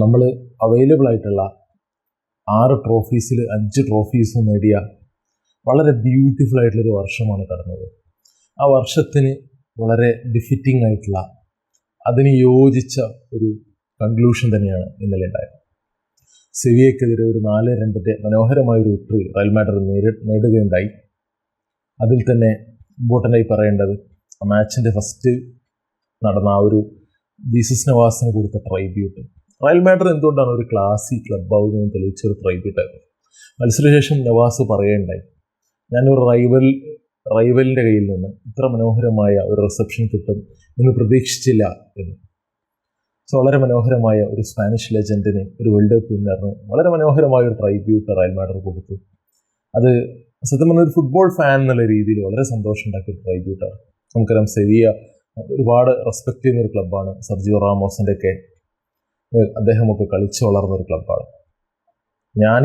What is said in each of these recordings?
നമ്മൾ അവൈലബിൾ ആയിട്ടുള്ള 6 ട്രോഫീസിൽ 5 ട്രോഫീസും നേടിയ വളരെ ബ്യൂട്ടിഫുൾ ആയിട്ടുള്ളൊരു വർഷമാണ് കടന്നത്. ആ വർഷത്തിന് വളരെ ഡിഫിറ്റിംഗ് ആയിട്ടുള്ള, അതിന് യോജിച്ച ഒരു കൺക്ലൂഷൻ തന്നെയാണ് ഇന്നലെ ഉണ്ടായത്. സെവിയയ്ക്കെതിരെ ഒരു 4-2 മനോഹരമായൊരു വിക്ടറി റയൽ മാഡ്രിഡ് നേടുകയുണ്ടായി. അതിൽ തന്നെ ഇമ്പോർട്ടൻ്റായി പറയേണ്ടത് ആ മാച്ചിൻ്റെ ഫസ്റ്റ് നടന്ന ആ ഒരു ജീസസ് നവാസിന് കൊടുത്ത ട്രൈബ്യൂട്ട്. റയൽ മാഡ്രിഡ് എന്തുകൊണ്ടാണ് ഒരു ക്ലാസി ക്ലബ്ബാവുന്നതെന്ന് തെളിയിച്ചൊരു ട്രൈബ്യൂട്ടായിരുന്നു. മത്സരശേഷം നവാസ് പറയുകയുണ്ടായി, ഞാനൊരു റൈവലിൻ്റെ കയ്യിൽ നിന്ന് ഇത്ര മനോഹരമായ ഒരു റിസപ്ഷൻ കിട്ടും എന്ന് പ്രതീക്ഷിച്ചില്ല എന്ന്. സോ വളരെ മനോഹരമായ ഒരു സ്പാനിഷ് ലെജൻഡിന്, ഒരു വേൾഡ് കപ്പ് വിന്നറിന് വളരെ മനോഹരമായ ഒരു ട്രൈബ്യൂട്ട് റയൽ മാഡ്രിഡ് കൊടുത്തു. അത് സത്യം പറഞ്ഞ ഒരു ഫുട്ബോൾ ഫാൻ എന്നുള്ള രീതിയിൽ വളരെ സന്തോഷം ഉണ്ടാക്കിയ ഒരു ട്രൈബ്യൂട്ടാണ്. നമുക്കറിയാം സെവിയ ഒരുപാട് റെസ്പെക്ട് ചെയ്യുന്ന ഒരു ക്ലബ്ബാണ്. സർജിയോ റാമോസിൻ്റെ ഒക്കെ അദ്ദേഹമൊക്കെ കളിച്ചു വളർന്ന ഒരു ക്ലബ്ബാണ്. ഞാൻ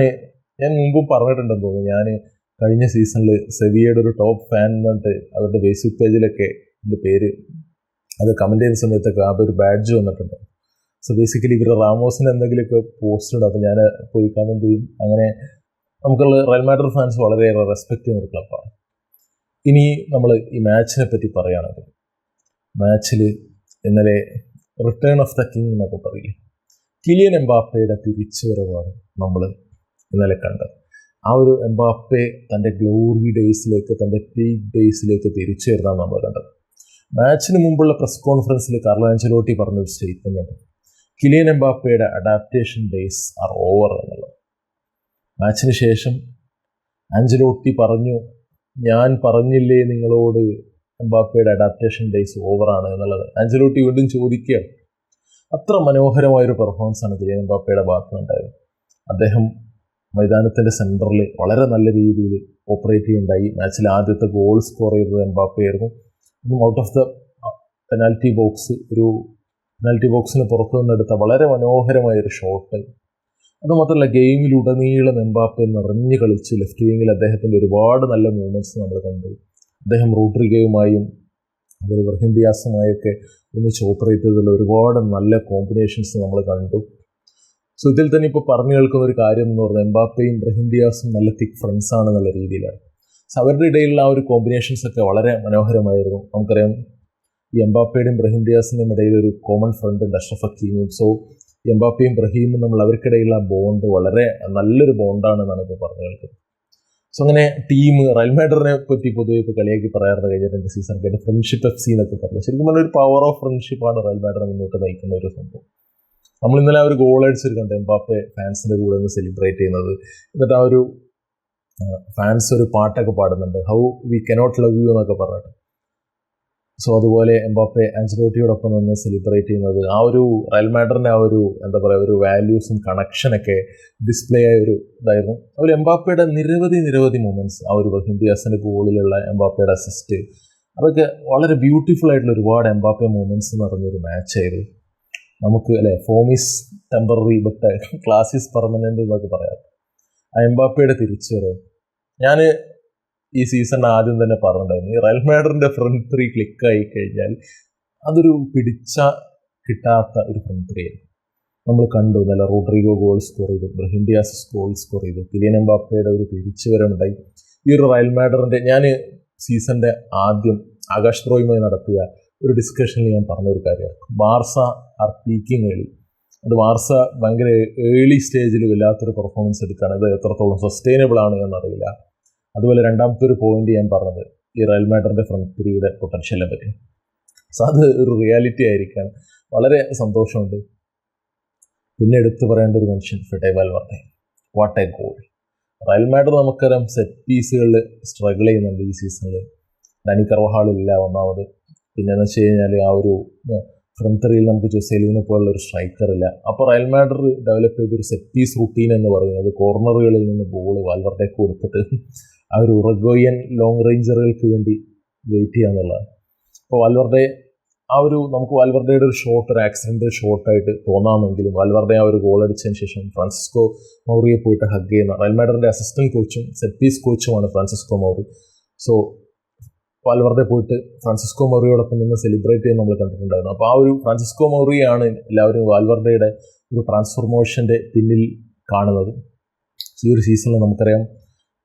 മുമ്പും പറഞ്ഞിട്ടുണ്ടെന്ന് തോന്നുന്നു, ഞാൻ കഴിഞ്ഞ സീസണിൽ സെവിയയുടെ ഒരു ടോപ്പ് ഫാൻ എന്നിട്ട് അവരുടെ ഫേസ്ബുക്ക് പേജിലൊക്കെ എൻ്റെ പേര് അത് കമൻറ്റ് ചെയ്യുന്ന സമയത്തൊക്കെ ആ ഒരു ബാഡ്ജ് വന്നിട്ടുണ്ട്. സോ ബേസിക്കലി ഇവർ റാമോസിന് എന്തെങ്കിലുമൊക്കെ പോസ്റ്റ് ഉണ്ട്, അപ്പോൾ ഞാൻ പോയി കമൻറ്റ് ചെയ്യും. അങ്ങനെ നമുക്കുള്ള റയൽ മാഡ്രിഡ് ഫാൻസ് വളരെയേറെ റെസ്പെക്ട് ചെയ്യുന്ന ഒരു ക്ലബ്ബാണ്. ഇനി നമ്മൾ ഈ മാച്ചിനെ പറ്റി പറയുകയാണെങ്കിൽ, മാച്ചിൽ ഇന്നലെ റിട്ടേൺ ഓഫ് ദ കിങ് എന്നൊക്കെ പറയില്ലേ, കിലിയൻ എംബാപ്പയുടെ തിരിച്ചുവരവാണ് നമ്മൾ ഇന്നലെ കണ്ടത്. ആ ഒരു എംബാപ്പെ തൻ്റെ ഗ്ലോറി ഡേയ്സിലേക്ക്, തൻ്റെ പീക്ക് ഡേയ്സിലേക്ക് തിരിച്ചു വരുന്നതാണ് നമ്മൾ കണ്ടത്. മാച്ചിന് മുമ്പുള്ള പ്രസ് കോൺഫറൻസിൽ കാർലോ ആഞ്ചലോട്ടി പറഞ്ഞൊരു സ്റ്റേറ്റ്മെൻ്റ് ഉണ്ട്, കിലിയൻ എംബാപ്പയുടെ അഡാപ്റ്റേഷൻ ഡേയ്സ് ആർ ഓവർ എന്നുള്ളത്. മാച്ചിന് ശേഷം ആഞ്ചലോട്ടി പറഞ്ഞു, ഞാൻ പറഞ്ഞില്ലേ നിങ്ങളോട് എംബാപ്പയുടെ അഡാപ്റ്റേഷൻ ഡേയ്സ് ഓവറാണ് എന്നുള്ളത്. ആഞ്ചലോട്ടി വീണ്ടും ചോദിക്കുക. അത്ര മനോഹരമായൊരു പെർഫോമൻസാണ് കിലിയൻ എംബാപ്പയുടെ ഭാഗത്തുനിന്നുണ്ടായത്. അദ്ദേഹം മൈതാനത്തിൻ്റെ സെൻറ്ററിൽ വളരെ നല്ല രീതിയിൽ ഓപ്പറേറ്റ് ചെയ്യുന്നുണ്ടായി. മാച്ചിൽ ആദ്യത്തെ ഗോൾ സ്കോർ ചെയ്തത് എംബാപ്പയായിരുന്നു. അതും out of the penalty box, ഒരു പെനാൽറ്റി ബോക്സിന് പുറത്തു നിന്നെടുത്ത വളരെ മനോഹരമായൊരു ഷോട്ട്. അതുമാത്രമല്ല, ഗെയിമിലുടനീളം എംബാപ്പെ നിറഞ്ഞു കളിച്ചു. ലെഫ്റ്റ് വിങ്ങിൽ അദ്ദേഹത്തിൻ്റെ ഒരുപാട് നല്ല മൂവ്മെൻറ്റ്സ് നമ്മൾ കണ്ടു. അദ്ദേഹം റോഡ്രിഗോയുമായും അതുപോലെ ബ്രഹീം ഡിയാസുമായൊക്കെ ഒന്നിച്ച് ഓപ്പറേറ്റ് ചെയ്തതിൽ ഒരുപാട് നല്ല കോമ്പിനേഷൻസ് നമ്മൾ കണ്ടു. സോ ഇതിൽ തന്നെ ഇപ്പോൾ പറഞ്ഞു കേൾക്കുന്ന ഒരു കാര്യം എന്ന് പറഞ്ഞാൽ, എംബാപ്പയും ബ്രഹീം ഡിയാസും നല്ല തിക്ക് ഫ്രണ്ട്സ് ആണെന്നുള്ള രീതിയിലാണ്. സോ അവരുടെ ഇടയിലുള്ള ആ ഒരു കോമ്പിനേഷൻസ് ഒക്കെ വളരെ മനോഹരമായിരുന്നു. നമുക്കറിയാം ഈ എംബാപ്പയുടെയും ബ്രഹീം ഡിയാസിൻ്റെയും ഇടയിൽ ഒരു കോമൺ ഫ്രണ്ട് ഉണ്ട്, അഷ്റഫ് ഹക്കീമിയും. സോ എംബാപ്പയും ബ്രഹീമും നമ്മൾ അവർക്കിടയിലുള്ള ബോണ്ട് വളരെ നല്ലൊരു ബോണ്ടാണെന്നാണ് ഇപ്പോൾ പറഞ്ഞു കേൾക്കുന്നത്. സോ അങ്ങനെ ടീം റയൽ മാഡ്രിഡിനെ പറ്റി പൊതുവെ ഇപ്പോൾ കളിയാക്കി പറയാറുണ്ട് കഴിഞ്ഞ 2 സീസണൊക്കെ ഫ്രണ്ട്ഷിപ്പ് FC എന്നൊക്കെ പറഞ്ഞു. ശരിക്കും പറഞ്ഞാൽ ഒരു പവർ ഓഫ് ഫ്രണ്ട്ഷിപ്പാണ് റയൽ മാഡ്രിഡ് മുന്നോട്ട് നയിക്കുന്ന ഒരു സംഭവം. നമ്മൾ ഇന്നലെ ആ ഒരു ഗോൾ അടിച്ചൊരു കണ്ട് എംബാപ്പെ ഫാൻസിൻ്റെ കൂടെ ഒന്ന് സെലിബ്രേറ്റ് ചെയ്യുന്നത്. എന്നിട്ട് ആ ഒരു ഫാൻസ് ഒരു പാട്ടൊക്കെ പാടുന്നുണ്ട്, how we cannot love you എന്നൊക്കെ പറഞ്ഞിട്ട്. സോ അതുപോലെ എംബാപ്പെ ആഞ്ചലോട്ടിയോടൊപ്പം നിന്ന് സെലിബ്രേറ്റ് ചെയ്യുന്നത് ആ ഒരു റയൽ മാഡ്രിഡിൻ്റെ ആ ഒരു എന്താ പറയുക, ഒരു വാല്യൂസും കണക്ഷനൊക്കെ ഡിസ്പ്ലേ ആയ ഒരു ഇതായിരുന്നു. അതുപോലെ എംബാപ്പയുടെ നിരവധി മൊമെൻറ്റ്സ്, ആ ഒരു ബ്രഹീം ഡിയാസിൻ്റെ ഗോളിലുള്ള എംബാപ്പയുടെ അസിസ്റ്റ്, അതൊക്കെ വളരെ ബ്യൂട്ടിഫുൾ ആയിട്ടുള്ള ഒരുപാട് എംബാപ്പെ മൊമെൻറ്റ്സ് നിറഞ്ഞൊരു മാച്ചായിരുന്നു. നമുക്ക് അല്ലേ, form is temporary but class is permanent എന്നൊക്കെ പറയാം. ആ എംബാപ്പയുടെ തിരിച്ചുവരവ് ഞാൻ ഈ സീസൺ ആദ്യം തന്നെ പറഞ്ഞിട്ടുണ്ടായിരുന്നു, ഈ റയൽ മാഡ്രിഡിൻ്റെ ഫ്രണ്ട് 3 ക്ലിക്കായി കഴിഞ്ഞാൽ അതൊരു കിട്ടാത്ത ഒരു ഫ്രണ്ട് 3 ആയിരുന്നു. നമ്മൾ കണ്ടു, നല്ല റോഡ്രിഗോ ഗോൾ സ്കോർ ചെയ്തു, ബ്രഹീം ഡിയാസ് ഗോൾ സ്കോർ ചെയ്തു, കിലിയൻ എംബാപ്പയുടെ ഒരു തിരിച്ചുവരവുണ്ടായി. ഈ ഒരു റയൽ മാഡ്രിഡിൻ്റെ, ഞാൻ സീസണിൻ്റെ ആദ്യം ആകാശ് ബ്രോയുമായി നടത്തിയ ഒരു ഡിസ്കഷനിൽ ഞാൻ പറഞ്ഞൊരു കാര്യമാണ്, ബാർസ ആർ പീക്കിംഗ് ഏർലി. അത് ബാർസ ഭയങ്കര ഏർലി സ്റ്റേജിൽ വല്ലാത്തൊരു പെർഫോമൻസ് എടുക്കുകയാണ്. ഇത് എത്രത്തോളം സസ്റ്റൈനബിൾ ആണ് എന്നറിയില്ല. അതുപോലെ രണ്ടാമത്തെ ഒരു പോയിന്റ് ഞാൻ പറഞ്ഞത്, ഈ റയൽ മാഡ്രിഡിൻ്റെ ഫ്രണ്ട് 3യുടെ പൊട്ടൻഷ്യലിനെ പറ്റി. സോ അത് ഒരു റിയാലിറ്റി ആയിരിക്കാൻ വളരെ സന്തോഷമുണ്ട്. പിന്നെ എടുത്തു പറയേണ്ട ഒരു മനുഷ്യൻ Fede Valverde. What A goal! Real Madrid നമുക്കറിയാം സെറ്റ് പീസുകളിൽ സ്ട്രഗിൾ ചെയ്യുന്നുണ്ട് ഈ സീസണിൽ. ഡാനി കർവഹാളില്ല ഒന്നാമത്. പിന്നെയെന്ന് വെച്ച് കഴിഞ്ഞാൽ ആ ഒരു ഫ്രണ്ട് 3യിൽ നമുക്ക് ജോസെലുവിനെ പോലുള്ള ഒരു സ്ട്രൈക്കർ ഇല്ല. അപ്പോൾ റയൽ മാഡ്രിഡ് ഡെവലപ്പ് ചെയ്തൊരു സെറ്റ് പീസ് റൂട്ടീൻ എന്ന് പറയുന്നത് കോർണറുകളിൽ നിന്ന് ബോൾ വാൽവർഡേക്ക് കൊടുത്തിട്ട് ആ ഒരു ഉറുഗ്വേയൻ ലോങ് റേഞ്ചറുകൾക്ക് വേണ്ടി വെയിറ്റ് ചെയ്യുക എന്നുള്ളതാണ്. അപ്പോൾ വാൽവർഡെ ആ ഒരു, നമുക്ക് വാൽവർഡയുടെ ഒരു ഷോട്ട് ഒരു ആക്സിഡൻ്റ് ഷോട്ടായിട്ട് തോന്നാമെങ്കിലും വാൽവർഡെ ആ ഒരു ഗോൾ അടിച്ചതിന് ശേഷം ഫ്രാൻസിസ്കോ മൗറിയെ പോയിട്ട് ഹഗ് ചെയ്യുന്ന റയൽ മാഡ്രിഡിൻ്റെ അസിസ്റ്റൻറ്റ് കോച്ചും സെറ്റ് പീസ് കോച്ചുമാണ് ഫ്രാൻസിസ്കോ മൗറി. സോ വാൽവർഡെ പോയിട്ട് ഫ്രാൻസിസ്കോ മൗറിയോടൊപ്പം നിന്ന് സെലിബ്രേറ്റ് ചെയ്യുന്ന നമ്മൾ കണ്ടിട്ടുണ്ടായിരുന്നു. അപ്പോൾ ആ ഒരു ഫ്രാൻസിസ്കോ മൗറിയാണ് എല്ലാവരും വാൽവർഡയുടെ ഒരു ട്രാൻസ്ഫോർമേഷൻ്റെ പിന്നിൽ കാണുന്നത്. ഈ ഒരു സീസണിൽ നമുക്കറിയാം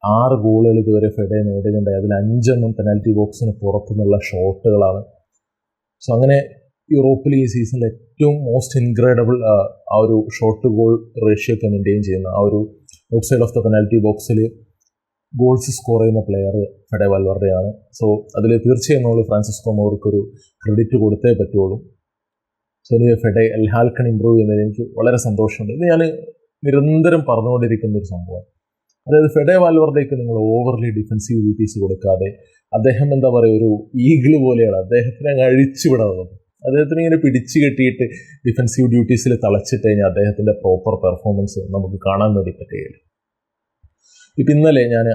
6 ഗോളുകൾ ഇതുവരെ ഫെഡെ നേടുകയുണ്ടായി. അതിൽ 5 പെനാൽറ്റി ബോക്സിന് പുറത്തുനിന്നുള്ള ഷോട്ടുകളാണ്. സോ അങ്ങനെ യൂറോപ്പിൽ ഈ സീസണിൽ ഏറ്റവും മോസ്റ്റ് ഇൻക്രെഡിബിൾ ആ ഒരു ഷോട്ട് ഗോൾ റേഷ്യോ ഒക്കെ മെയിൻറ്റെയിൻ ചെയ്യുന്ന, ആ ഒരു out side of the penalty ബോക്സിൽ ഗോൾസ് സ്കോർ ചെയ്യുന്ന പ്ലെയർ ഫെഡെ വാൽവർഡെയാണ്. സോ അതിൽ തീർച്ചയായും നമ്മൾ ഫ്രാൻസിസ്കോ മൗറിക്കൊരു ക്രെഡിറ്റ് കൊടുത്തേ പറ്റുള്ളൂ. സോ ഇനി ഫെഡെ എൽ ഹാൽക്കൺ ഇമ്പ്രൂവ് ചെയ്യുന്നതിൽ എനിക്ക് വളരെ സന്തോഷമുണ്ട്. ഇത് ഞാൻ നിരന്തരം പറഞ്ഞുകൊണ്ടിരിക്കുന്ന ഒരു സംഭവമാണ്. അതായത് ഫെഡെ വാൽവർഡേക്ക് നിങ്ങൾ ഓവർലി ഡിഫൻസീവ് ഡ്യൂട്ടീസ് കൊടുക്കാതെ, അദ്ദേഹം എന്താ പറയുക, ഒരു ഈഗിൾ പോലെയാണ്, അദ്ദേഹത്തിനെ അങ്ങ് അഴിച്ചുവിടുന്നത്. അദ്ദേഹത്തിന് ഇങ്ങനെ പിടിച്ചു കെട്ടിയിട്ട് ഡിഫൻസീവ് ഡ്യൂട്ടീസിൽ തളച്ചിട്ട് കഴിഞ്ഞാൽ അദ്ദേഹത്തിൻ്റെ പ്രോപ്പർ പെർഫോമൻസ് നമുക്ക് കാണാൻ വേണ്ടി പറ്റുകയില്ല. ഇപ്പം ഇന്നലെ ഞാൻ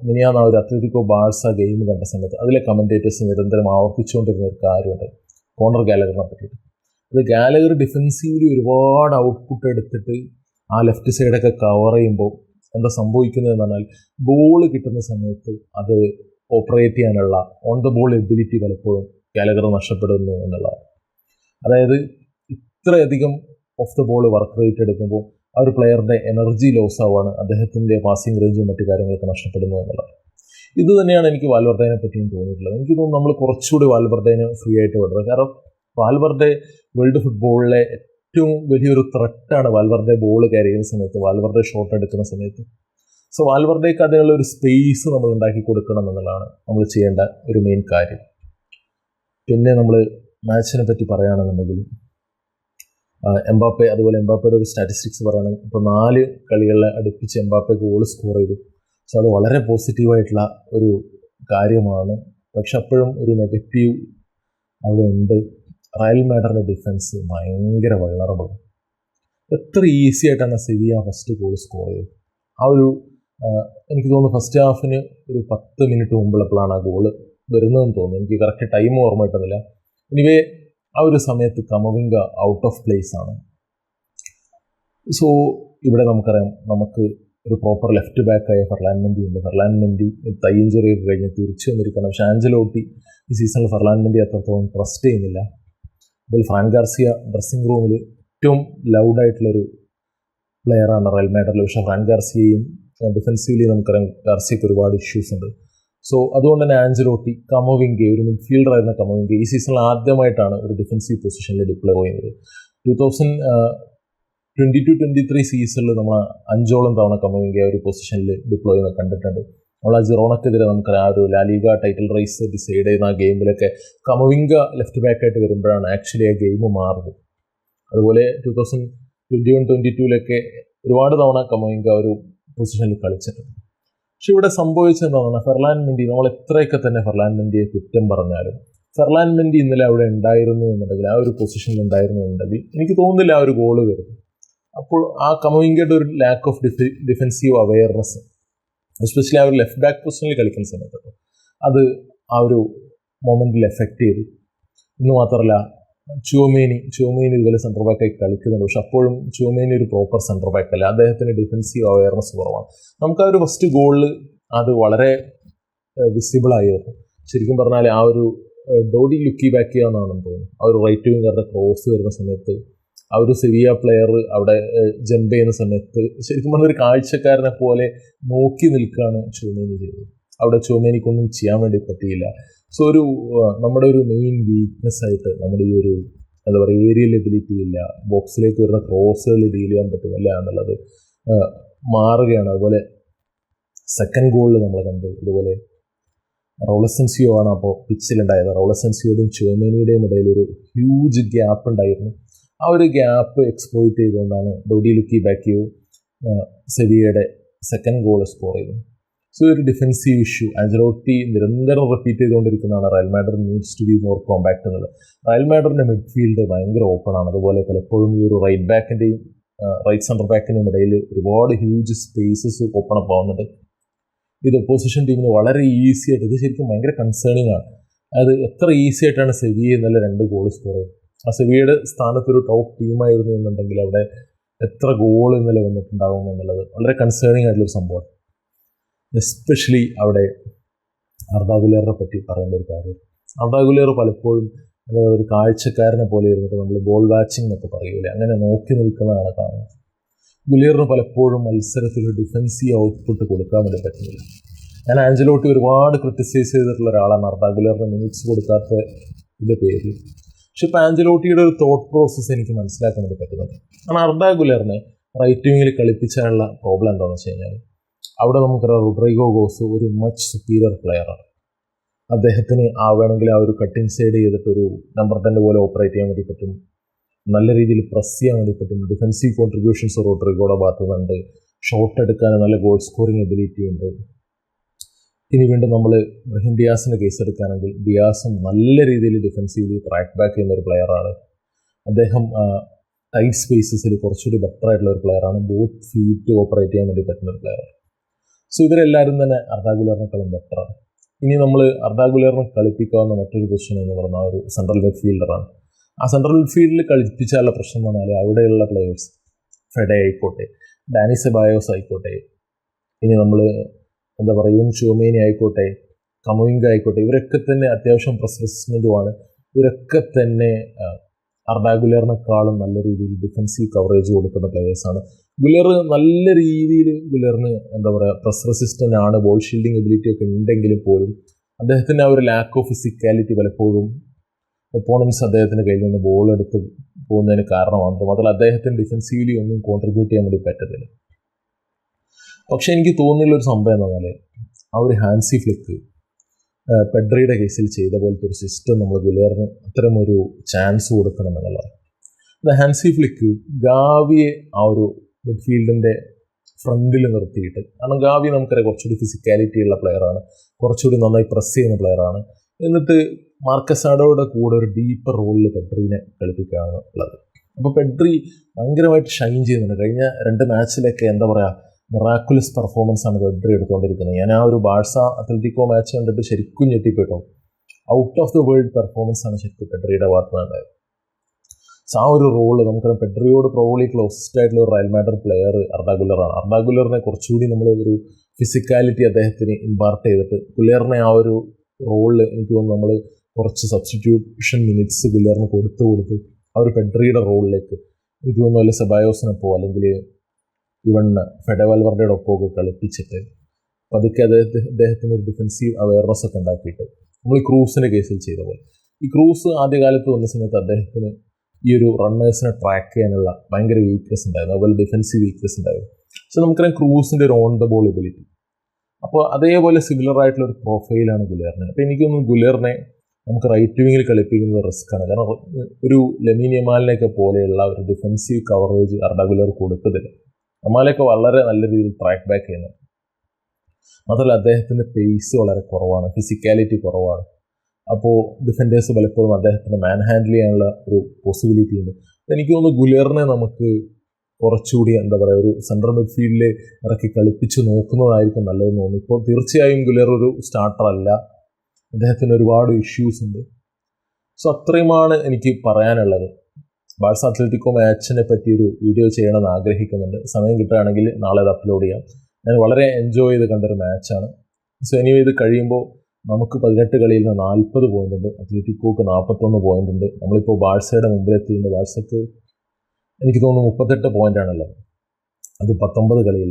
മിനിയാന്ന് ഒരു അത്ലറ്റിക്കോ ബാഴ്സ ഗെയിം കണ്ട സമയത്ത് അതിലെ കമൻറ്റേറ്റേഴ്സ് നിരന്തരം ആവർത്തിച്ചുകൊണ്ടിരുന്ന ഒരു കാര്യമുണ്ട് കോണർ ഗാലഗറിനെ പറ്റിയിട്ട്. അത് ഗാലഗർ ഡിഫൻസീവ്ലി ഒരുപാട് ഔട്ട്പുട്ട് എടുത്തിട്ട് ആ ലെഫ്റ്റ് സൈഡൊക്കെ കവർ ചെയ്യുമ്പോൾ എന്താ സംഭവിക്കുന്നതെന്ന് പറഞ്ഞാൽ, ബോൾ കിട്ടുന്ന സമയത്ത് അത് ഓപ്പറേറ്റ് ചെയ്യാനുള്ള ഓൺ ദ ബോൾ എബിലിറ്റി പലപ്പോഴും ഗാലഗർ നഷ്ടപ്പെടുന്നു എന്നുള്ളതാണ്. അതായത് ഇത്രയധികം of the ball work rate എടുക്കുമ്പോൾ ആ ഒരു പ്ലെയറിൻ്റെ എനർജി ലോസ് ആവുകയാണ്, അദ്ദേഹത്തിൻ്റെ പാസിംഗ് റേഞ്ചും മറ്റു കാര്യങ്ങളൊക്കെ നഷ്ടപ്പെടുന്നു എന്നുള്ളത്. ഇത് തന്നെയാണ് എനിക്ക് വാൽവർഡേനെ പറ്റിയും തോന്നിയിട്ടുള്ളത്. എനിക്ക് തോന്നുന്നു നമ്മൾ കുറച്ചുകൂടി വാൽവർഡേനെ ഫ്രീ ആയിട്ട് വിടുന്നത്. കാരണം വാൽവർഡെ വേൾഡ് ഫുട്ബോളിലെ ഏറ്റവും വലിയൊരു ത്രെട്ടാണ് വാൽവർഡെ ബോൾ ക്യാരി ചെയ്യുന്ന സമയത്ത്, വാൽവർഡെ ഷോട്ട് എടുക്കുന്ന സമയത്ത്. സോ വാൽവർഡേക്ക് അതിനുള്ള ഒരു സ്പേസ് നമ്മൾ ഉണ്ടാക്കി കൊടുക്കണം എന്നുള്ളതാണ് നമ്മൾ ചെയ്യേണ്ട ഒരു മെയിൻ കാര്യം. പിന്നെ നമ്മൾ മാച്ചിനെ പറ്റി പറയുകയാണെന്നുണ്ടെങ്കിൽ എംബാപ്പെ, അതുപോലെ എംബാപ്പയുടെ ഒരു സ്റ്റാറ്റിസ്റ്റിക്സ് പറയുകയാണെങ്കിൽ ഇപ്പോൾ 4 കളികളെ അടുപ്പിച്ച് എംബാപ്പെ ഗോൾ സ്കോർ ചെയ്തു. സോ അത് വളരെ പോസിറ്റീവായിട്ടുള്ള ഒരു കാര്യമാണ്. പക്ഷെ അപ്പോഴും ഒരു നെഗറ്റീവ് അവിടെ ഉണ്ട്. റയൽ മാഡറിൻ്റെ ഡിഫൻസ് ഭയങ്കര വൾണറബിളാണ്. എത്ര ഈസി ആയിട്ടാണ് സെവിയ ഫസ്റ്റ് ഗോൾ സ്കോർ ചെയ്തത്. ആ ഒരു എനിക്ക് തോന്നുന്നു ഫസ്റ്റ് ഹാഫിന് ഒരു 10 മിനിറ്റ് മുമ്പുള്ളപ്പോഴാണ് ആ ഗോള് വരുന്നതെന്ന് തോന്നുന്നു. എനിക്ക് കറക്റ്റ് ടൈം ഓർമ്മ കിട്ടുന്നില്ല. എനിവേ ആ ഒരു സമയത്ത് കമവിംഗ ഔട്ട് ഓഫ് പ്ലേസ് ആണ്. സോ ഇവിടെ നമുക്കറിയാം, നമുക്ക് ഒരു പ്രോപ്പർ ലെഫ്റ്റ് ബാക്കായ ഫെർലാൻ മെൻഡി ഉണ്ട്. ഫെർലാൻ മെൻഡി തൈ ഇഞ്ചുറി ഒക്കെ കഴിഞ്ഞ് തിരിച്ചു വന്നിരിക്കണം. പക്ഷേ ആഞ്ചലോട്ടി ഈ സീസണിൽ ഫെർലാൻ മെൻഡി അത്രത്തോളം ട്രസ്റ്റ് ചെയ്യുന്നില്ല. അതുപോലെ ഫ്രാൻ ഗാർസിയ ഡ്രസ്സിംഗ് റൂമിൽ ഏറ്റവും ലൗഡായിട്ടുള്ളൊരു പ്ലെയറാണ് റയൽ മാഡറിൽ. പക്ഷേ ഫ്രാൻ ഗാർസിയയും ഡിഫൻസീവ്ലി നമുക്കറിയാം ഗാർസിയക്ക് ഒരുപാട് ഇഷ്യൂസ് ഉണ്ട്. സോ അതുകൊണ്ട് തന്നെ ആഞ്ചലോട്ടി കമവിംഗെ, ഒരു മിഡ്ഫീൽഡറായിരുന്ന കമവിംഗെ ഈ സീസണിൽ ആദ്യമായിട്ടാണ് ഒരു ഡിഫൻസീവ് പൊസിഷനിൽ ഡിപ്ലോയ് ചെയ്യുന്നത്. 2022-23 സീസണിൽ നമ്മൾ 5ഓളം തവണ കമവിംഗെ ഒരു പൊസിഷനിൽ ഡിപ്ലോയ് ചെയ്യുന്നത് കണ്ടിട്ടുണ്ട്. നമ്മൾ ആ ജിറോണക്കെതിരെ നമുക്കറിയാം, ആ ഒരു ലാലിഗ ടൈറ്റിൽ റേസ് ഡിസൈഡ് ചെയ്യുന്ന ആ ഗെയിമിലൊക്കെ കമവിംഗ ലെഫ്റ്റ് ബാക്കായിട്ട് വരുമ്പോഴാണ് ആക്ച്വലി ആ ഗെയിം മാറുന്നത്. അതുപോലെ 2021-22 ഒരുപാട് തവണ കമവിംഗ ഒരു പൊസിഷനിൽ കളിച്ചിട്ടുണ്ട്. പക്ഷെ ഇവിടെ സംഭവിച്ചെന്താണ്, ഫെർലാൻ മെൻഡി, നമ്മൾ എത്രയൊക്കെ തന്നെ ഫെർലാൻ മെൻഡിയെ കുറ്റം പറഞ്ഞാലും ഫെർലാൻ മെൻഡി ഇന്നലെ അവിടെ ഉണ്ടായിരുന്നു എന്നുണ്ടെങ്കിൽ, ആ ഒരു പൊസിഷനിൽ ഉണ്ടായിരുന്നു എന്നുണ്ടെങ്കിൽ എനിക്ക് തോന്നുന്നില്ല ആ ഒരു ഗോള് വരുന്നു. അപ്പോൾ ആ കമവിംഗയുടെ ഒരു lack of defensive awareness, especially ആ ഒരു ലെഫ്റ്റ് ബാക്ക് പൊസിഷനിൽ കളിക്കുന്ന സമയത്ത് അത് ആ ഒരു മൊമെൻറ്റിൽ എഫക്റ്റ് ചെയ്തു. ഇന്ന് മാത്രമല്ല, ചുവമേനി ഇതുപോലെ സെൻറ്റർ ബാക്കായി കളിക്കുന്നുണ്ട്. പക്ഷെ അപ്പോഴും ചുവമേനി ഒരു പ്രോപ്പർ സെൻറ്റർ ബാക്ക് അല്ല, അദ്ദേഹത്തിന് ഡിഫൻസീവ് അവെയർനെസ് കുറവാണ്. നമുക്ക് ആ ഒരു ഫസ്റ്റ് ഗോളിൽ അത് വളരെ വിസിബിളായിരുന്നു. ശരിക്കും പറഞ്ഞാൽ ആ ഒരു ഡോഡി ലുക്കി ബാക്ക് ചെയ്യാമെന്നാണെന്ന് തോന്നുന്നു. ആ ഒരു റൈറ്റ് വിംഗറുടെ ക്രോസ് വരുന്ന സമയത്ത് ആ ഒരു സെവിയ പ്ലെയർ അവിടെ ജമ്പ് ചെയ്യുന്ന സമയത്ത് ശരിക്കും പറഞ്ഞ ഒരു കാഴ്ചക്കാരനെ പോലെ നോക്കി നിൽക്കുകയാണ് ചുവമേനി ചെയ്തത്. അവിടെ ചുവമേനിക്കൊന്നും ചെയ്യാൻ വേണ്ടി പറ്റിയില്ല. സോ നമ്മുടെ ഒരു മെയിൻ വീക്ക്നെസ് ആയിട്ട് നമ്മുടെ ഈ ഒരു എന്താ പറയുക, ഏരിയൽ എബിലിറ്റി ഇല്ല, ബോക്സിലേക്ക് വരുന്ന ക്രോസുകൾ ഡീൽ ചെയ്യാൻ പറ്റുന്നില്ല എന്നുള്ളത് മാറുകയാണ്. അതുപോലെ സെക്കൻഡ് ഗോളിൽ നമ്മൾ കണ്ടു, ഇതുപോലെ റൗളസെൻസിയോ ആണ് അപ്പോൾ പിച്ചിലുണ്ടായത്. റൗളസെൻസിയോടും ചുവമേനിയുടെയും ഇടയിൽ ഒരു ഹ്യൂജ് ഗ്യാപ്പ് ഉണ്ടായിരുന്നു. ആ ഒരു ഗ്യാപ്പ് എക്സ്പ്ലോയിറ്റ് ചെയ്തുകൊണ്ടാണ് ഡോഡി ലുക്കി ബാക്കിയോ സെവിയയുടെ സെക്കൻഡ് ഗോൾ സ്കോർ ചെയ്തത്. സോ ഒരു ഡിഫൻസീവ് ഇഷ്യൂ ആഞ്ചലോട്ടി നിരന്തരം റിപ്പീറ്റ് ചെയ്തുകൊണ്ടിരിക്കുന്നതാണ്, Real Madrid needs to be more compact എന്നുള്ളത്. റയൽ മാഡ്രിഡിൻ്റെ മിഡ്ഫീൽഡ് ഭയങ്കര ഓപ്പൺ ആണ്. അതുപോലെ പലപ്പോഴും ഈ ഒരു റൈറ്റ് ബാക്കിൻ്റെയും റൈറ്റ് സെൻറ്റർ ബാക്കിൻ്റെയും ഇടയിൽ ഒരുപാട് ഹ്യൂജ് സ്പേസസ് ഓപ്പൺ അപ്പ് ആവുന്നുണ്ട്. ഇത് ഒപ്പോസിഷൻ ടീമിന് വളരെ ഈസി ആയിട്ട്, ഇത് ശരിക്കും ഭയങ്കര കൺസേണിങ് ആണ്. അതായത് എത്ര ഈസി ആയിട്ടാണ് സെവിയ ഇന്നലെ 2 ഗോൾ സ്കോർ ചെയ്തത്. ആ സെവിയയുടെ സ്ഥാനത്ത് ഒരു ടോപ്പ് ടീമായിരുന്നു എന്നുണ്ടെങ്കിൽ അവിടെ എത്ര ഗോൾ ഇന്നലെ വന്നിട്ടുണ്ടാകും എന്നുള്ളത് വളരെ കൺസേണിങ് ആയിട്ടുള്ളൊരു സംഭവമാണ്. എസ്പെഷ്യലി അവിടെ അർദാ ഗുലേറിനെ പറ്റി പറയേണ്ട ഒരു കാര്യം, അർദാ ഗുലേർ പലപ്പോഴും അതായത് ഒരു കാഴ്ചക്കാരനെ പോലെ ഇരുന്നിട്ട് നമ്മൾ ബോൾ വാച്ചിങ് എന്നൊക്കെ പറയൂലേ, അങ്ങനെ നോക്കി നിൽക്കുന്നതാണ് കാണുന്നത്. ഗുലിയറിന് പലപ്പോഴും മത്സരത്തിൽ ഡിഫൻസീവ് ഔട്ട്പുട്ട് കൊടുക്കാൻ വേണ്ടി പറ്റുന്നില്ല. ഞാൻ ആഞ്ചലോട്ടി ഒരുപാട് ക്രിട്ടിസൈസ് ചെയ്തിട്ടുള്ള ഒരാളാണ് അർദാ ഗുലിയറിന് മിനിറ്റ്സ് കൊടുക്കാത്ത ഇതിൻ്റെ പേരിൽ. പക്ഷെ ഇപ്പോൾ ആഞ്ചലോട്ടിയുടെ ഒരു തോട്ട് പ്രോസസ്സ് എനിക്ക് മനസ്സിലാക്കാൻ വേണ്ടി പറ്റുന്നുണ്ട്. കാരണം അർദാ ഗുലിയറിനെ റൈറ്റ് വിങ്ങിൽ കളിപ്പിച്ചാലുള്ള പ്രോബ്ലം എന്താണെന്ന് വെച്ച് കഴിഞ്ഞാൽ, അവിടെ നമുക്കറിയാം റോഡ്രിഗോ ഗോസ് ഒരു മച്ച് സുപ്പീരിയർ പ്ലെയറാണ്. അദ്ദേഹത്തിന് വേണമെങ്കിൽ ആ ഒരു കട്ടിങ് സൈഡ് ചെയ്തിട്ട് ഒരു നമ്പർ 10 പോലെ ഓപ്പറേറ്റ് ചെയ്യാൻ വേണ്ടി പറ്റും, നല്ല രീതിയിൽ പ്രസ് ചെയ്യാൻ വേണ്ടി പറ്റും, ഡിഫൻസീവ് കോൺട്രിബ്യൂഷൻസ് റോഡ്രിഗോയുടെ ഭാഗത്തു നിന്നുണ്ട്, ഷോട്ട് എടുക്കാൻ നല്ല ഗോൾ സ്കോറിങ് എബിലിറ്റി ഉണ്ട്. ഇനി വീണ്ടും നമ്മൾ ബ്രഹീം ഡിയാസിൻ്റെ കേസ് എടുക്കുകയാണെങ്കിൽ, ഡിയാസും നല്ല രീതിയിൽ ഡിഫൻസീവ്ലി ട്രാക്ക് ബാക്ക് ചെയ്യുന്ന ഒരു പ്ലെയറാണ്. അദ്ദേഹം ടൈറ്റ് സ്പേസസിൽ കുറച്ചുകൂടി ബെറ്റർ ആയിട്ടുള്ള ഒരു പ്ലെയറാണ്. ബോത്ത് ഫീറ്റ് ഓപ്പറേറ്റ് ചെയ്യാൻ വേണ്ടി പറ്റുന്ന ഒരു പ്ലെയറാണ്. സോ ഇവരെല്ലാവരും തന്നെ അർദാ ഗുലിയറിനെക്കാളും ബെറ്ററാണ്. ഇനി നമ്മൾ അർദാ ഗുലിയറിനെ കളിപ്പിക്കാവുന്ന മറ്റൊരു പൊസിഷൻ എന്ന് പറഞ്ഞാൽ ഒരു സെൻട്രൽ മിഡ്ഫീൽഡറാണ്. ആ സെൻട്രൽ മിഡ്ഫീൽഡിൽ കളിപ്പിച്ചാലുള്ള പ്രശ്നം എന്ന് പറഞ്ഞാൽ അവിടെയുള്ള പ്ലെയേഴ്സ്, ഫെഡെ ആയിക്കോട്ടെ, ഡാനി സെബായോസ് ആയിക്കോട്ടെ, ഇനി നമ്മൾ എന്താ പറയുക യുവൻ ചുവമേനി ആയിക്കോട്ടെ, കമവിംഗ ആയിക്കോട്ടെ, ഇവരൊക്കെ തന്നെ അത്യാവശ്യം പ്രസ് റെസിസ്റ്റൻറ്റുമാണ്. ഇവരൊക്കെ തന്നെ അർദാ ഗുലിയറിനെക്കാളും നല്ല രീതിയിൽ ഡിഫൻസീവ് കവറേജ് കൊടുക്കുന്ന പ്ലെയേഴ്സാണ്. ഗുലിയർ നല്ല രീതിയിൽ ഗുലിയറിന് എന്താ പറയുക പ്രസ് റെസിസ്റ്റൻ്റ് ആണ്, ബോൾ ഷീൽഡിങ് എബിലിറ്റി ഒക്കെ ഉണ്ടെങ്കിലും പോലും അദ്ദേഹത്തിൻ്റെ ആ ഒരു ലാക്ക് ഓഫ് ഫിസിക്കാലിറ്റി പലപ്പോഴും ഒപ്പോണൻസ് അദ്ദേഹത്തിൻ്റെ കയ്യിൽ നിന്ന് ബോൾ എടുത്ത് പോകുന്നതിന് കാരണമാണ്. മാത്രമല്ല അദ്ദേഹത്തിന് ഡിഫൻസീവ്ലി ഒന്നും കോൺട്രിബ്യൂട്ട് ചെയ്യാൻ വേണ്ടി പറ്റത്തില്ല. പക്ഷെ എനിക്ക് തോന്നുന്നുള്ളൊരു സംഭവം എന്ന് പറഞ്ഞാൽ ആ ഒരു ഹാൻസി ഫ്ലിക്ക് പെഡ്രിയുടെ കേസിൽ ചെയ്ത പോലത്തെ ഒരു സിസ്റ്റം നമ്മൾ ഗുലിയറിന് അത്തരമൊരു ചാൻസ് കൊടുക്കണം എന്നുള്ളതാണ്. ഹാൻസി ഫ്ലിക്ക് ഗാവിയെ ആ ഒരു മിഡ്ഫീൽഡിൻ്റെ ഫ്രണ്ടിൽ നിർത്തിയിട്ട്, കാരണം ഗാവി നമുക്കറിയാം കുറച്ചുകൂടി ഫിസിക്കാലിറ്റി ഉള്ള പ്ലെയറാണ്, കുറച്ചുകൂടി നന്നായി പ്രസ് ചെയ്യുന്ന പ്ലെയറാണ്, എന്നിട്ട് മാർക്കസാഡോയുടെ കൂടെ ഒരു ഡീപ്പർ റോളിൽ പെഡ്രീനെ കളിപ്പിക്കുകയാണ് ഉള്ളത്. അപ്പോൾ പെഡ്രി ഭയങ്കരമായിട്ട് ഷൈൻ ചെയ്യുന്നുണ്ട്. കഴിഞ്ഞ 2 മാച്ചിലൊക്കെ എന്താ പറയുക മിറാക്കുലസ് പെർഫോമൻസ് ആണ് പെഡ്രി എടുത്തുകൊണ്ടിരിക്കുന്നത്. ഞാൻ ആ ഒരു ബാഴ്സ അത്ലറ്റിക്കോ മാച്ച് കണ്ടിട്ട് ശരിക്കും ഞെട്ടിപ്പെട്ടോ. Out of the world performance ആണ് ശരിക്കും പെഡ്രിയുടെ ഭാഗത്ത് നിന്നുണ്ടായത്. സോ ആ ഒരു റോള് നമുക്കറിയാം പെഡ്രിയോട് പ്രോബ്ലി ക്ലോസസ്റ്റ് ആയിട്ടുള്ള ഒരു റയൽ മാഡ്രിഡ് പ്ലെയർ അർദാ ഗുലിയറാണ്. അർദാ ഗുലിയറിനെ കുറച്ചുകൂടി നമ്മൾ ഒരു ഫിസിക്കാലിറ്റി അദ്ദേഹത്തിന് ഇമ്പാർട്ട് ചെയ്തിട്ട് ഗുലിയറിനെ ആ ഒരു റോളിൽ എനിക്ക് തോന്നുന്നു നമ്മൾ കുറച്ച് സബ്സ്റ്റിറ്റ്യൂഷൻ മിനിറ്റ്സ് ഗുലിയറിന് കൊടുത്ത് ആ ഒരു പെഡ്രിയുടെ റോളിലേക്ക് എനിക്ക് തോന്നുന്നു അല്ലെ സെബായോസിനൊപ്പോ അല്ലെങ്കിൽ ഈവൺ ഫെഡെ വാൽവർഡയുടെ ഒപ്പമൊക്കെ കളിപ്പിച്ചിട്ട് പതുക്കെ അദ്ദേഹത്തിന് ഒരു ഡിഫൻസീവ് അവയർനെസ് ഒക്കെ ഉണ്ടാക്കിയിട്ട് നമ്മൾ ഈ ക്രൂസിൻ്റെ കേസിൽ ചെയ്ത പോലെ, ഈ ക്രൂസ് ആദ്യകാലത്ത് വന്ന സമയത്ത് അദ്ദേഹത്തിന് ഈ ഒരു റണ്ണേഴ്സിനെ ട്രാക്ക് ചെയ്യാനുള്ള ഭയങ്കര വീക്ക്നെസ് ഉണ്ടായിരുന്നു, അതുപോലെ ഡിഫൻസീവ് വീക്ക്നെസ് ഉണ്ടായിരുന്നു. പക്ഷെ നമുക്കറിയാം ക്രൂസിൻ്റെ ഒരു ഓൺ ദ ബോൾ എബിലിറ്റി, അപ്പോൾ അതേപോലെ സിമിലർ ആയിട്ടുള്ള ഒരു പ്രൊഫൈലാണ് ഗുലിയറിന്. അപ്പോൾ എനിക്ക് തോന്നുന്നു ഗുലിയറിനെ നമുക്ക് റൈറ്റ് വിങ്ങിൽ കളിപ്പിക്കുന്നത് റിസ്ക്കാണ്. കാരണം ഒരു ലെമീൻ യമാലിനെയൊക്കെ പോലെയുള്ള ഒരു ഡിഫൻസീവ് കവറേജ് അർദാ ഗുലിയർ കൊടുക്കത്തില്ല. യമാലൊക്കെ വളരെ നല്ല രീതിയിൽ ട്രാക്ക് ബാക്ക് ചെയ്യുന്നുണ്ട്. മാത്രമല്ല അദ്ദേഹത്തിൻ്റെ പേസ് വളരെ കുറവാണ്, ഫിസിക്കാലിറ്റി കുറവാണ്. അപ്പോൾ ഡിഫൻഡേഴ്സ് പലപ്പോഴും അദ്ദേഹത്തിന് മാൻ ഹാൻഡിൽ ചെയ്യാനുള്ള ഒരു പോസിബിലിറ്റി ഉണ്ട്. എനിക്ക് തോന്നുന്നു ഗുലിയറിനെ നമുക്ക് കുറച്ചുകൂടി എന്താ പറയുക ഒരു സെൻട്രൽ മിഡ്ഫീൽഡിൽ ഇറക്കി കളിപ്പിച്ച് നോക്കുന്നതായിരിക്കും നല്ലതെന്ന് തോന്നുന്നു. ഇപ്പോൾ തീർച്ചയായും ഗുലിയർ ഒരു സ്റ്റാർട്ടർ അല്ല, അദ്ദേഹത്തിന് ഒരുപാട് ഇഷ്യൂസ് ഉണ്ട്. സോ അത്രയുമാണ് എനിക്ക് പറയാനുള്ളത്. ബാഴ്സ അത്ലറ്റിക്കോ മാച്ചിനെ പറ്റി ഒരു വീഡിയോ ചെയ്യണമെന്ന് ആഗ്രഹിക്കുന്നുണ്ട്. സമയം കിട്ടുകയാണെങ്കിൽ നാളെ അത് അപ്ലോഡ് ചെയ്യാം. ഞാൻ വളരെ എൻജോയ് ചെയ്ത് കണ്ടൊരു മാച്ചാണ്. സോ എനിവേ ഇത് കഴിയുമ്പോൾ നമുക്ക് 18 കളിയിൽ നിന്ന് 40 പോയിൻ്റ് ഉണ്ട്, അത്ലറ്റിക്കോക്ക് 41 പോയിൻ്റ് ഉണ്ട്. നമ്മളിപ്പോൾ ബാഴ്സയുടെ മുമ്പിലെത്തിയിട്ടുണ്ട്. ബാഴ്സക്ക് എനിക്ക് തോന്നുന്നു 38 പോയിൻ്റാണുള്ളത്, അത് 19 കളിയിൽ.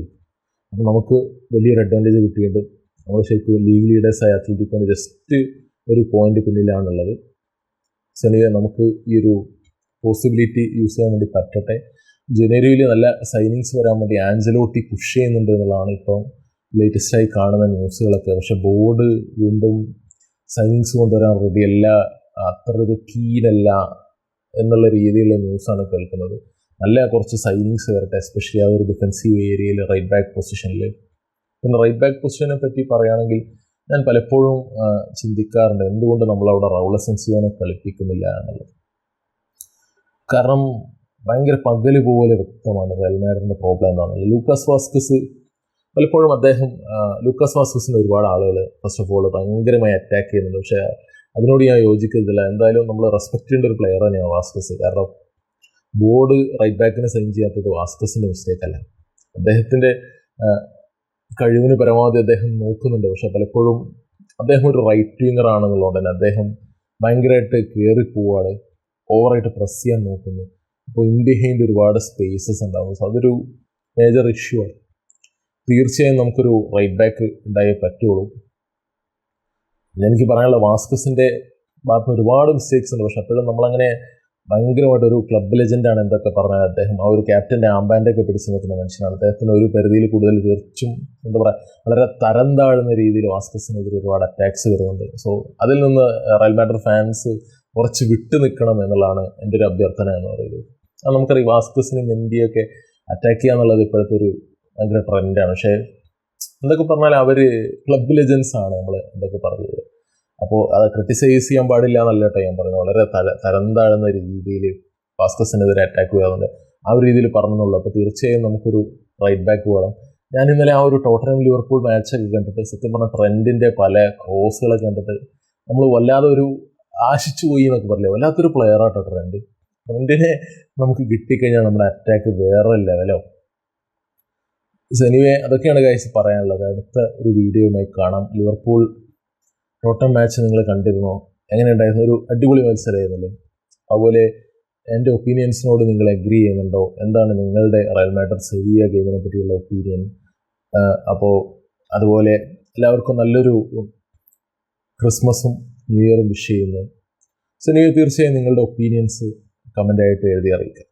അപ്പോൾ നമുക്ക് വലിയൊരു അഡ്വാൻറ്റേജ് കിട്ടിയിട്ട് നമ്മൾ ശരിക്കും ലീഗ് ലീഡേഴ്സായ അത്ലറ്റിക്കോന് ജസ്റ്റ് ഒരു പോയിൻ്റ് പിന്നിലാണുള്ളത്. സോ എനിവേ നമുക്ക് ഈ ഒരു പോസിബിലിറ്റി യൂസ് ചെയ്യാൻ വേണ്ടി പറ്റട്ടെ. ജനുവരിയിൽ നല്ല സൈനിങ്സ് വരാൻ വേണ്ടി ആഞ്ചലോട്ടി പുഷ് ചെയ്യുന്നുണ്ട് എന്നുള്ളതാണ് ഇപ്പോൾ ലേറ്റസ്റ്റായി കാണുന്ന ന്യൂസുകളൊക്കെ. പക്ഷെ ബോർഡ് വീണ്ടും സൈനിങ്സ് കൊണ്ടുവരാൻ റെഡിയല്ല, അത്ര ഒരു കീനല്ല എന്നുള്ള രീതിയിലുള്ള ന്യൂസാണ് കേൾക്കുന്നത്. നല്ല കുറച്ച് സൈനിങ്സ് വരട്ടെ, എസ്പെഷ്യലി ആ ഒരു ഡിഫൻസീവ് ഏരിയയിൽ റൈറ്റ് ബാക്ക് പൊസിഷനിൽ. പിന്നെ റൈറ്റ് ബാക്ക് പൊസിഷനെ പറ്റി പറയുകയാണെങ്കിൽ ഞാൻ പലപ്പോഴും ചിന്തിക്കാറുണ്ട് എന്തുകൊണ്ട് നമ്മളവിടെ റൗൾ അസെൻസിയോനെ കളിപ്പിക്കുന്നില്ല എന്നുള്ളത്. കാരണം ഭയങ്കര പകല് പോലെ വ്യക്തമാണ് റയൽ മാഡ്രിഡിൻ്റെ പ്രോബ്ലം എന്താണെന്നുള്ളത്. ലൂക്കാസ് വാസ്കസ് പലപ്പോഴും ലൂക്കാസ് വാസ്കസിൻ്റെ ഒരുപാട് ആളുകൾ ഫസ്റ്റ് ഓഫ് ഓൾ ഭയങ്കരമായി അറ്റാക്ക് ചെയ്യുന്നുണ്ട്. പക്ഷേ അതിനോട് ഞാൻ യോജിക്കുന്നില്ല. എന്തായാലും നമ്മൾ റെസ്പെക്ട് ചെയ്യേണ്ട ഒരു പ്ലെയർ തന്നെയാണ് വാസ്കസ്. കാരണം ബോർഡ് റൈറ്റ് ബാക്കിനെ സൈൻ ചെയ്യാത്തത് വാസ്കസിൻ്റെ മിസ്റ്റേക്ക് അല്ല, അദ്ദേഹത്തിൻ്റെ കഴിവിന് പരമാവധി അദ്ദേഹം നോക്കുന്നുണ്ട്. പക്ഷെ പലപ്പോഴും അദ്ദേഹം ഒരു റൈറ്റ് വിങ്ങർ ആണെന്നുള്ളതുകൊണ്ട് തന്നെ അദ്ദേഹം ഭയങ്കരമായിട്ട് കയറി പോവാണ്, ഓവറായിട്ട് പ്രസ് ചെയ്യാൻ നോക്കുന്നു. അപ്പോൾ ഇൻ ബിഹൈൻഡ് ഒരുപാട് സ്പേസസ് ഉണ്ടാവും. സോ അതൊരു മേജർ ഇഷ്യൂ ആണ്. തീർച്ചയായും നമുക്കൊരു റൈറ്റ് ബാക്ക് ഉണ്ടായേ പറ്റുള്ളൂ. എനിക്ക് പറയാനുള്ള വാസ്കസിൻ്റെ ഭാഗത്ത് ഒരുപാട് മിസ്റ്റേക്സ് ഉണ്ട്. പക്ഷെ അപ്പോഴും നമ്മളങ്ങനെ ഭയങ്കരമായിട്ടൊരു ക്ലബ് ലെജൻഡാണ് എന്തൊക്കെ പറഞ്ഞാൽ അദ്ദേഹം ആ ഒരു ക്യാപ്റ്റൻ്റെ ആംബാൻഡൊക്കെ പിടിച്ചു നിൽക്കുന്ന മനുഷ്യനാണ്. അദ്ദേഹത്തിന് ഒരു പരിധിയിൽ കൂടുതൽ തീർച്ചും എന്താ പറയുക വളരെ തരം താഴുന്ന രീതിയിൽ വാസ്കസിനെതിരെ ഒരുപാട് അറ്റാക്സ് വരുന്നുണ്ട്. സോ അതിൽ നിന്ന് റയൽ മാഡ്രിഡ് ഫാൻസ് കുറച്ച് വിട്ടു നിൽക്കണം എന്നുള്ളതാണ് എൻ്റെ ഒരു അഭ്യർത്ഥന എന്ന് പറയുന്നത്. അത് നമുക്കറിയാം വാസ്കസിനും മെൻഡിയൊക്കെ അറ്റാക്ക് ചെയ്യുക എന്നുള്ളത് ഇപ്പോഴത്തെ ഒരു ഭയങ്കര ട്രെൻഡാണ്. പക്ഷേ എന്തൊക്കെ പറഞ്ഞാൽ അവർ ക്ലബ് ലെജൻസ് ആണ് നമ്മൾ എന്തൊക്കെ പറഞ്ഞത്. അപ്പോൾ അത് ക്രിട്ടിസൈസ് ചെയ്യാൻ പാടില്ല എന്നല്ല കേട്ടോ ഞാൻ പറയുന്നത്. വളരെ തരം താഴുന്ന രീതിയിൽ വാസ്കസിനെതിരെ അറ്റാക്ക് ചെയ്യാറുണ്ട്. ആ ഒരു രീതിയിൽ പറഞ്ഞെന്നുള്ളൂ. അപ്പോൾ തീർച്ചയായും നമുക്കൊരു റൈറ്റ് ബാക്ക് വേണം. ഞാൻ ഇന്നലെ ആ ഒരു ടോട്ടനം ലിവർപൂൾ മാച്ചൊക്കെ കണ്ടിട്ട് സത്യം പറഞ്ഞ ട്രെൻഡിൻ്റെ പല ക്രോസുകളൊക്കെ കണ്ടിട്ട് നമ്മൾ വല്ലാതെ ഒരു ആശിച്ചു പോയി എന്നൊക്കെ പറയില്ലേ, വല്ലാത്തൊരു പ്ലെയറാട്ടോ ട്രെൻഡിനെ നമുക്ക് കിട്ടിക്കഴിഞ്ഞാൽ നമ്മുടെ അറ്റാക്ക് വേറെ ലെവലോ. എനിവേ അതൊക്കെയാണ് ഗൈസ് പറയാനുള്ളത്. അടുത്ത ഒരു വീഡിയോയുമായി കാണാം. ലിവർപൂൾ ടോട്ടനം മാച്ച് നിങ്ങൾ കണ്ടിരുന്നോ? എങ്ങനെ ഉണ്ടായിരുന്നു? ഒരു അടിപൊളി മത്സരമായിരുന്നില്ലേ? അതുപോലെ എൻ്റെ ഒപ്പീനിയൻസിനോട് നിങ്ങൾ അഗ്രി ചെയ്യുന്നുണ്ടോ? എന്താണ് നിങ്ങളുടെ റയൽ മാഡ്രിഡ് സെവിയ ഗെയിമിനെ പറ്റിയുള്ള ഒപ്പീനിയൻ? അപ്പോൾ അതുപോലെ എല്ലാവർക്കും നല്ലൊരു ക്രിസ്മസും ന്യൂ ഇയറും വിഷ് ചെയ്യുന്നു. സോ നിങ്ങൾ തീർച്ചയായും നിങ്ങളുടെ ഒപ്പീനിയൻസ് കമൻ്റായിട്ട് എഴുതി അറിയിക്കുക.